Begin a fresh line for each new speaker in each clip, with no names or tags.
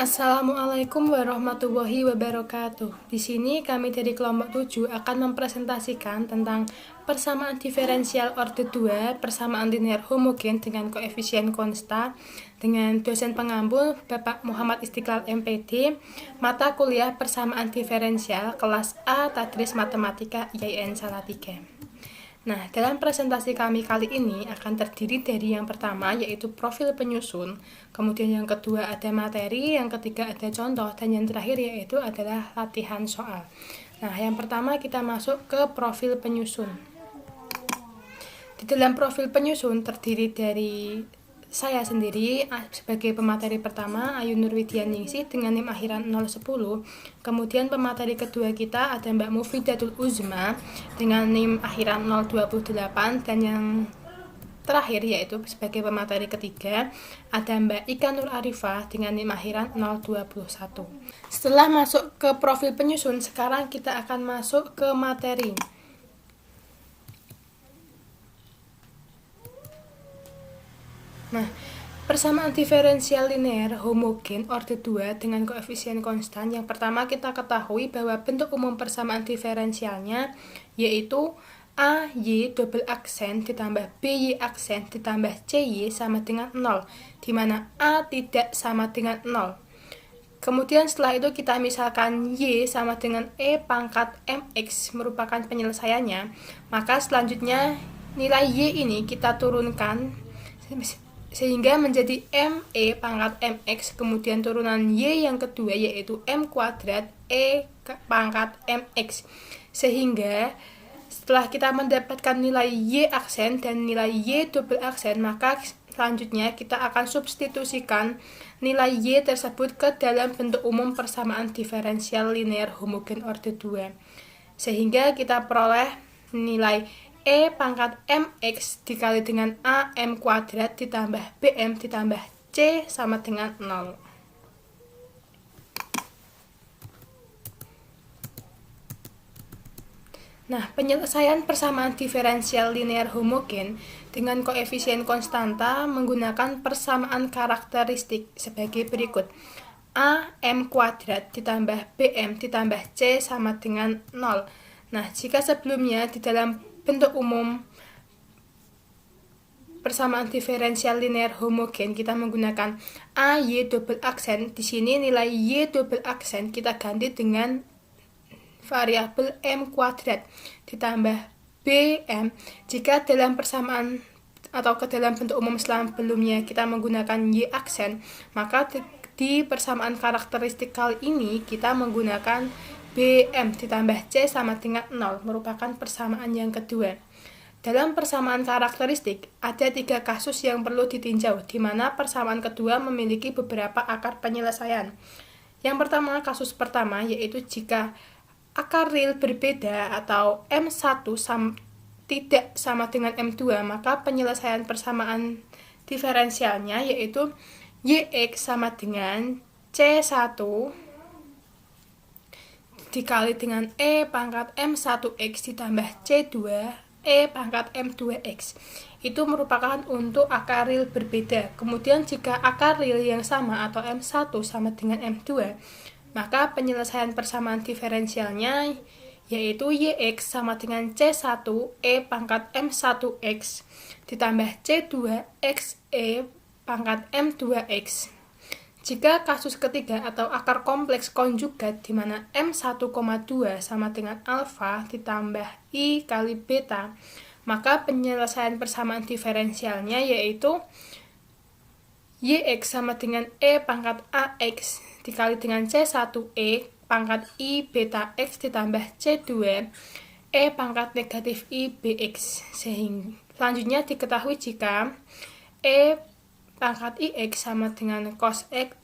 Assalamualaikum warahmatullahi wabarakatuh. Di sini kami dari kelompok 7 akan mempresentasikan tentang persamaan diferensial orde 2, persamaan linear homogen dengan koefisien konstan dengan dosen pengampu Bapak Muhammad Istiqlal MPD, mata kuliah persamaan diferensial kelas A Tadris Matematika IAIN Salatiga. Nah, dalam presentasi kami kali ini akan terdiri dari yang pertama yaitu profil penyusun, kemudian yang kedua ada materi, yang ketiga ada contoh, dan yang terakhir yaitu adalah latihan soal. Nah, yang pertama kita masuk ke profil penyusun. Di dalam profil penyusun terdiri dari saya sendiri sebagai pemateri pertama, Ayu Nurwidianingsih dengan NIM akhiran 010. Kemudian pemateri kedua kita ada Mbak Mufidatul Uzma dengan NIM akhiran 028, dan yang terakhir yaitu sebagai pemateri ketiga ada Mbak Ika Nur Arifah dengan NIM akhiran 021. Setelah masuk ke profil penyusun, sekarang kita akan masuk ke materi. Nah, persamaan diferensial linear homogen orde 2 dengan koefisien konstan. Yang pertama kita ketahui bahwa bentuk umum persamaan diferensialnya yaitu AY double aksen ditambah BY aksen ditambah CY sama dengan 0, di mana A tidak sama dengan 0. Kemudian setelah itu kita misalkan Y sama dengan E pangkat MX merupakan penyelesaiannya, maka selanjutnya nilai Y ini kita turunkan sehingga menjadi ME pangkat MX, kemudian turunan Y yang kedua yaitu M kuadrat E pangkat MX, sehingga setelah kita mendapatkan nilai Y aksen dan nilai Y double aksen, maka selanjutnya kita akan substitusikan nilai Y tersebut ke dalam bentuk umum persamaan diferensial linear homogen orde 2, sehingga kita peroleh nilai E pangkat MX dikali dengan AM kuadrat ditambah BM ditambah C sama dengan 0. Nah, penyelesaian persamaan diferensial linear homogen dengan koefisien konstanta menggunakan persamaan karakteristik sebagai berikut. AM kuadrat ditambah BM ditambah C sama dengan 0. Nah, jika sebelumnya di dalam bentuk umum persamaan diferensial linear homogen kita menggunakan AY double aksen, di sini nilai Y double aksen kita ganti dengan variabel M kuadrat ditambah BM. Jika dalam persamaan atau ke dalam bentuk umum sebelumnya kita menggunakan Y aksen, maka di persamaan karakteristik kali ini kita menggunakan BM ditambah C sama dengan 0, merupakan persamaan yang kedua. Dalam persamaan karakteristik, ada 3 kasus yang perlu ditinjau, di mana persamaan kedua memiliki beberapa akar penyelesaian. Yang pertama, kasus pertama, yaitu jika akar real berbeda atau M1 tidak sama dengan M2, maka penyelesaian persamaan diferensialnya yaitu YX sama dengan C1 dikali dengan E pangkat M1X ditambah C2 E pangkat M2X. Itu merupakan untuk akar real berbeda. Kemudian jika akar real yang sama atau M1 sama dengan M2, maka penyelesaian persamaan diferensialnya yaitu YX sama dengan C1 E pangkat M1X ditambah C2 XE pangkat M2X. Jika kasus ketiga atau akar kompleks konjugat di mana M1,2 sama dengan alfa ditambah I kali beta, maka penyelesaian persamaan diferensialnya yaitu YX sama dengan E pangkat AX dikali dengan C1E pangkat I beta X ditambah C2 E pangkat negatif I BX. Sehingga selanjutnya diketahui jika E pangkat IX sama dengan cos X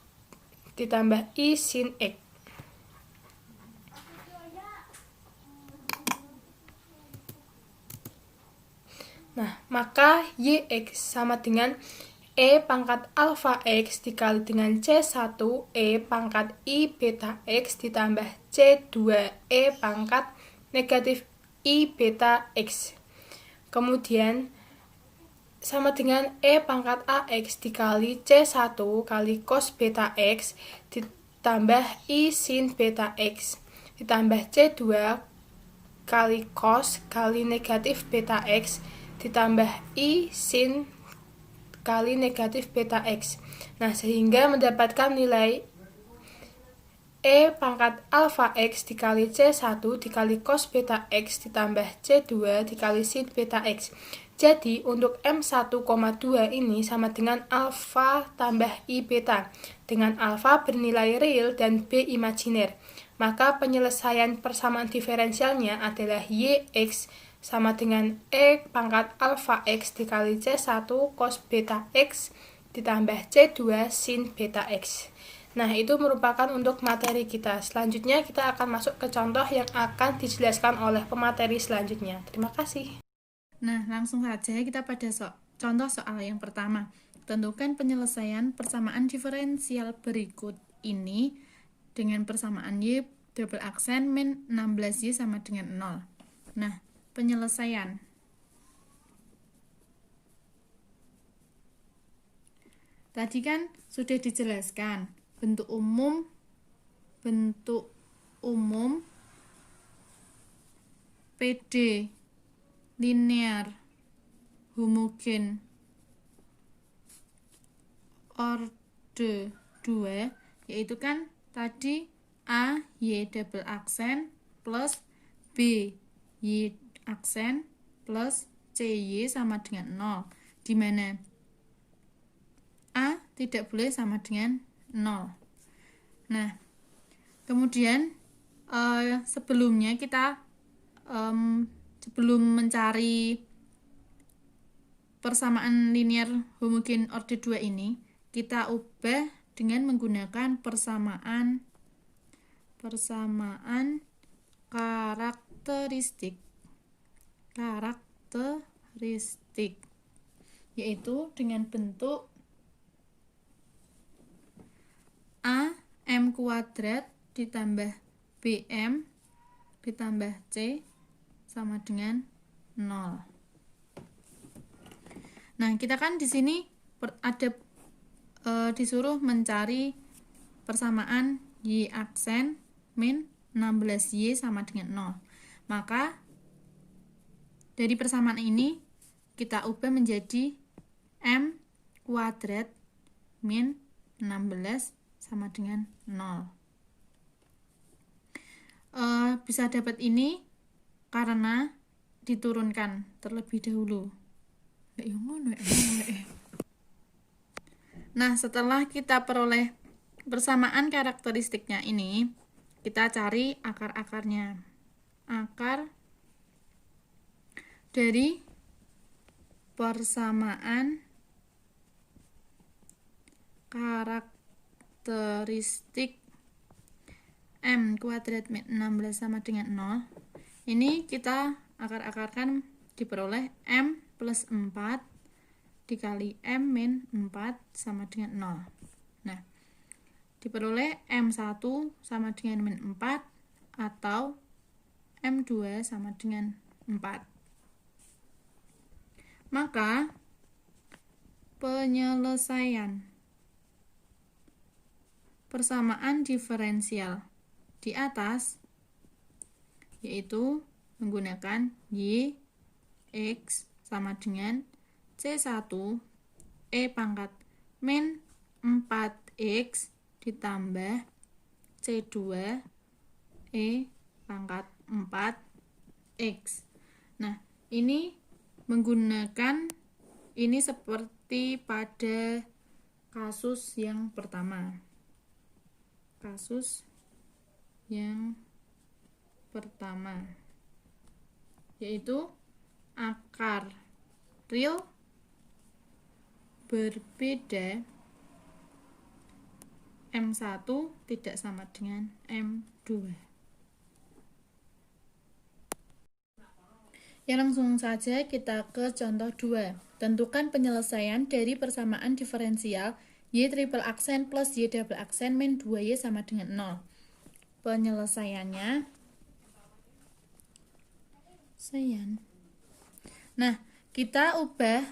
ditambah I sin X. Nah, maka YX sama dengan E pangkat alfa X dikali dengan C1 E pangkat I beta X ditambah C2 E pangkat negatif I beta X. Kemudian sama dengan E pangkat AX dikali C1 kali cos beta X ditambah I sin beta X ditambah C2 kali cos kali negatif beta X ditambah I sin kali negatif beta X. Nah, sehingga mendapatkan nilai E pangkat alfa X dikali C1 dikali cos beta X ditambah C2 dikali sin beta X. Jadi, untuk M1,2 ini sama dengan alfa tambah I beta, dengan alfa bernilai real dan B imajiner. Maka penyelesaian persamaan diferensialnya adalah YX sama dengan E pangkat alfa X dikali C1 cos beta X ditambah C2 sin beta X. Nah, itu merupakan untuk materi kita. Selanjutnya kita akan masuk ke contoh yang akan dijelaskan oleh pemateri selanjutnya. Terima kasih.
Nah, langsung saja kita pada contoh soal yang pertama. Tentukan penyelesaian persamaan diferensial berikut ini dengan persamaan Y double aksen min 16Y sama dengan 0. Nah, penyelesaian. Tadi kan sudah dijelaskan bentuk umum PD linear homogen orde 2, yaitu kan tadi A Y double aksen plus B Y aksen plus C Y sama dengan 0, di mana A tidak boleh sama dengan 0. Nah, kemudian sebelumnya kita sebelum mencari persamaan linear homogen orde 2 ini, kita ubah dengan menggunakan persamaan karakteristik, yaitu dengan bentuk A M kuadrat ditambah BM ditambah C sama dengan 0. Nah, kita kan di sini ada disuruh mencari persamaan Y aksen min 16Y sama dengan 0. Maka dari persamaan ini kita ubah menjadi M kuadrat min 16 sama dengan 0. Bisa dapat ini karena diturunkan terlebih dahulu. Nah, setelah kita peroleh persamaan karakteristiknya ini, kita cari akar-akarnya. Akar dari persamaan karakteristik M kuadrat min 16 sama dengan 0. Ini kita akar-akarkan diperoleh M plus 4 dikali M min 4 sama dengan 0. Nah, diperoleh M1 sama dengan min 4 atau M2 sama dengan 4. Maka penyelesaian persamaan diferensial di atas yaitu menggunakan Y X sama dengan C1 E pangkat min 4X ditambah C2 E pangkat 4X. Nah, ini menggunakan ini seperti pada kasus yang pertama. Yaitu akar real berbeda M1 tidak sama dengan M2. Ya, langsung saja kita ke contoh 2. Tentukan penyelesaian dari persamaan diferensial Y triple aksen plus Y double aksen min 2Y sama dengan 0. Penyelesaiannya Nah, kita ubah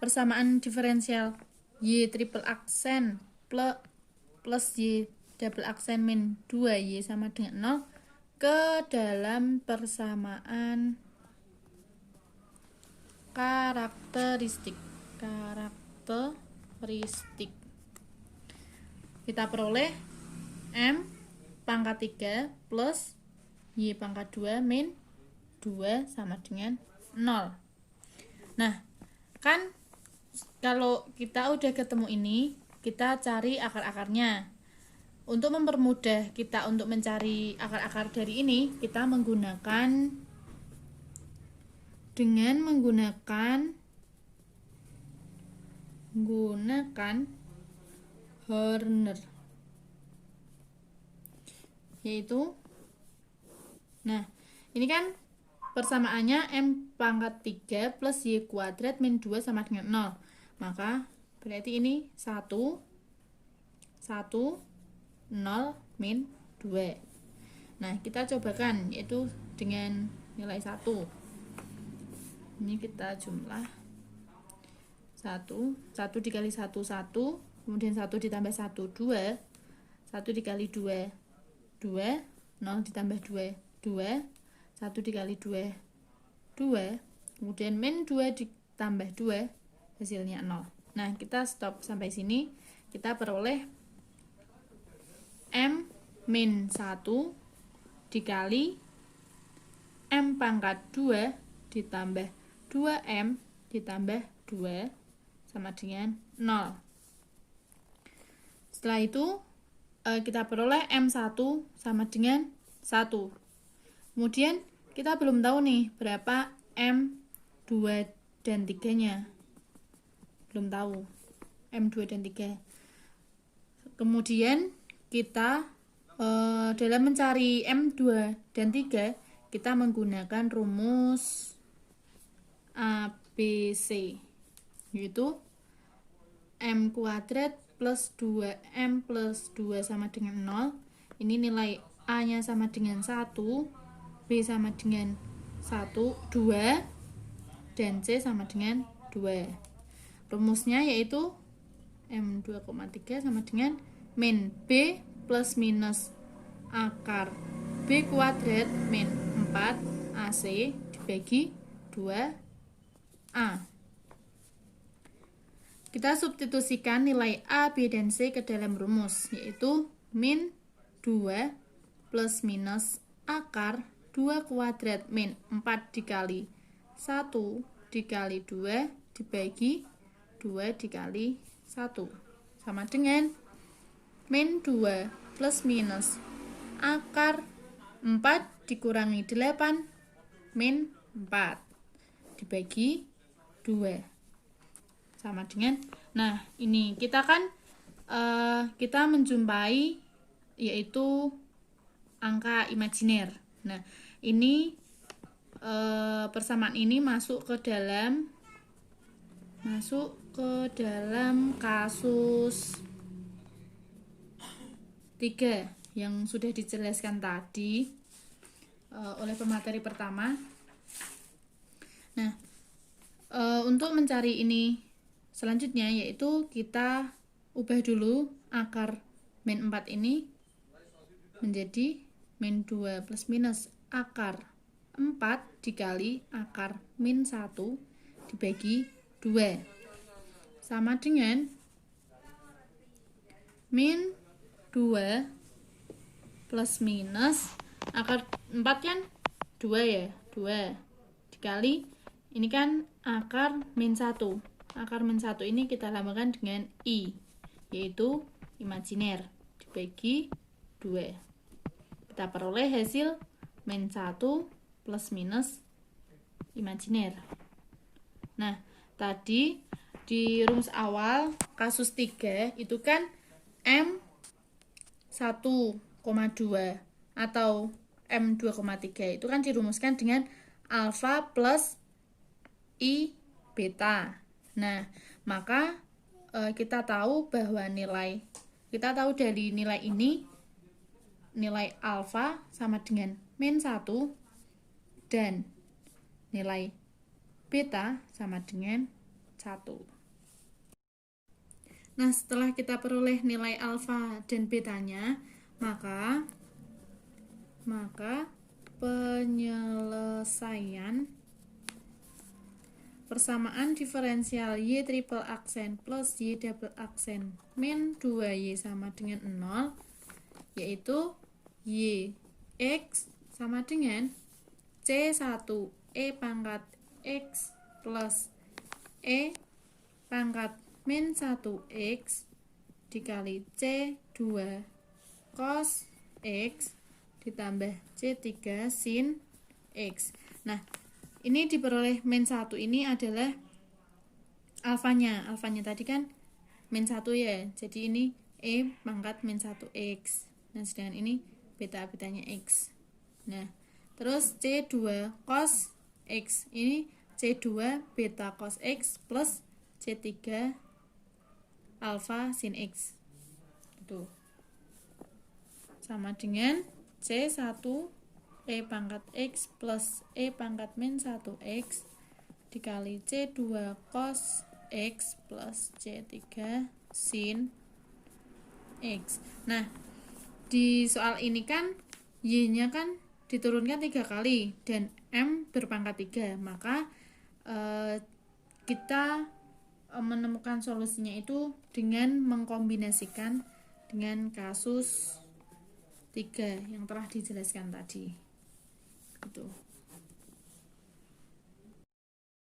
persamaan diferensial Y triple aksen plus Y double aksen min 2Y sama dengan 0 ke dalam persamaan karakteristik. Kita peroleh M pangkat 3 plus Y pangkat 2 min 2 sama dengan 0. Nah, kan kalau kita udah ketemu ini, kita cari akar-akarnya. Untuk mempermudah kita untuk mencari akar-akar dari ini, kita menggunakan Horner, yaitu, nah ini kan persamaannya M pangkat 3 plus Y kuadrat min 2 sama dengan 0. Maka berarti ini 1, 0, min 2. Nah, kita cobakan, yaitu dengan nilai 1. Ini kita jumlah 1 dikali 1, 1, kemudian 1 ditambah 1, 2, 1 dikali 2, 2, 0 ditambah 2, 2, 1 dikali 2, 2, kemudian min 2 ditambah 2, hasilnya 0. Nah, kita stop sampai sini. Kita peroleh M min 1 dikali M pangkat 2 ditambah 2M ditambah 2 sama dengan 0. Setelah itu kita peroleh M1 sama dengan 1. Kemudian kita belum tahu nih berapa M2 dan 3-nya. Belum tahu M2 dan 3. Kemudian kita dalam mencari M2 dan 3, kita menggunakan rumus ABC, yaitu M kuadrat plus 2M plus 2 sama dengan 0. Ini nilai A-nya sama dengan 1, B sama dengan 1, 2, dan C sama dengan 2. Rumusnya yaitu M2,3 sama dengan min B plus minus akar B kuadrat min 4 AC dibagi 2A. Kita substitusikan nilai A, B, dan C ke dalam rumus, yaitu min 2 plus minus akar 2 kuadrat min 4 dikali 1 dikali 2 dibagi 2 dikali 1 sama dengan min 2 plus minus akar 4 dikurangi 8 min 4 dibagi 2 sama dengan, nah ini kita kan kita menjumpai yaitu angka imajiner. Nah ini persamaan ini masuk ke dalam kasus 3 yang sudah dijelaskan tadi oleh pemateri pertama. Nah, untuk mencari ini selanjutnya, yaitu kita ubah dulu akar min 4 ini menjadi min 2 plus minus akar 4 dikali akar min 1 dibagi 2 sama dengan min 2 plus minus akar 4 kan 2 ya, 2 dikali ini kan akar min 1. Akar min 1 ini kita lambangkan dengan I, yaitu imajiner, dibagi 2. Kita peroleh hasil min 1 plus minus imajiner. Nah, tadi di rumus awal kasus 3 itu kan M 1,2 atau M 2,3 itu kan dirumuskan dengan alfa plus I beta. Nah, maka kita tahu bahwa dari nilai ini, nilai alfa sama dengan min 1 dan nilai beta sama dengan 1. Nah, setelah kita peroleh nilai alfa dan betanya, maka penyelesaian persamaan diferensial Y triple aksen plus Y double aksen min 2Y sama dengan 0, yaitu Y X sama dengan C1 E pangkat X plus E pangkat min 1X dikali C2 cos X ditambah C3 sin X. Nah, ini diperoleh min 1 ini adalah alfanya. Alfanya tadi kan min 1 ya. Jadi ini E pangkat min 1X. Nah, sedangkan ini betanya X. Nah, terus C2 cos X. Ini C2 beta cos X plus C3 alfa sin X. Itu sama dengan C1 E pangkat X plus E pangkat min 1X dikali C2 cos X plus C3 sin X. Nah, di soal ini kan Y-nya kan diturunkan 3 kali dan M berpangkat 3, maka kita menemukan solusinya itu dengan mengkombinasikan dengan kasus 3 yang telah dijelaskan tadi. Gitu.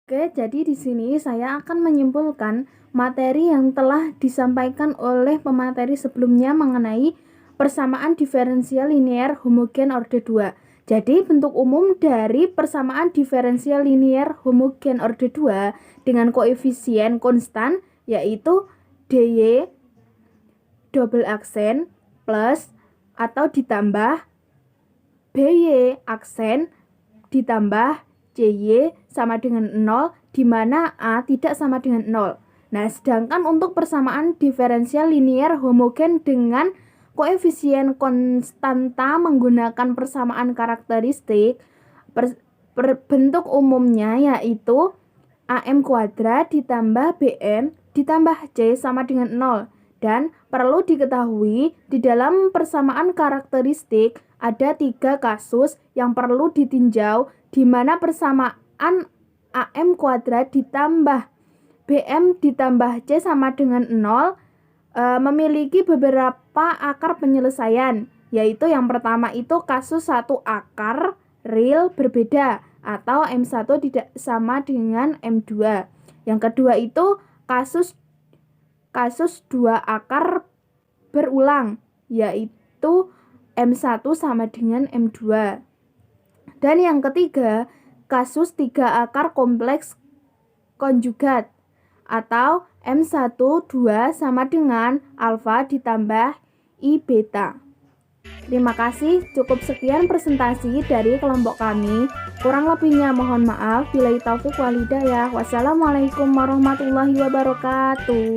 Oke, jadi di sini saya akan menyimpulkan materi yang telah disampaikan oleh pemateri sebelumnya mengenai persamaan diferensial linear homogen orde 2. Jadi bentuk umum dari persamaan diferensial linear homogen orde 2 dengan koefisien konstan yaitu dy double aksen plus atau ditambah by aksen ditambah cy sama dengan 0, di mana a tidak sama dengan 0. Nah, sedangkan untuk persamaan diferensial linear homogen dengan koefisien konstanta menggunakan persamaan karakteristik, bentuk umumnya yaitu am kuadrat ditambah bm ditambah c sama dengan 0. Dan perlu diketahui, di dalam persamaan karakteristik ada 3 kasus yang perlu ditinjau, di mana persamaan am kuadrat ditambah bm ditambah c sama dengan 0 memiliki beberapa akar penyelesaian, yaitu yang pertama itu kasus 1 akar real berbeda atau M1 tidak sama dengan M2. Yang kedua itu kasus 2 akar berulang, yaitu M1 sama dengan M2. Dan yang ketiga, kasus 3 akar kompleks konjugat atau M1 2 sama dengan alfa ditambah I beta. Terima kasih, cukup sekian presentasi dari kelompok kami. Kurang lebihnya mohon maaf. Billahi taufik wal hidayah. Wassalamualaikum warahmatullahi wabarakatuh.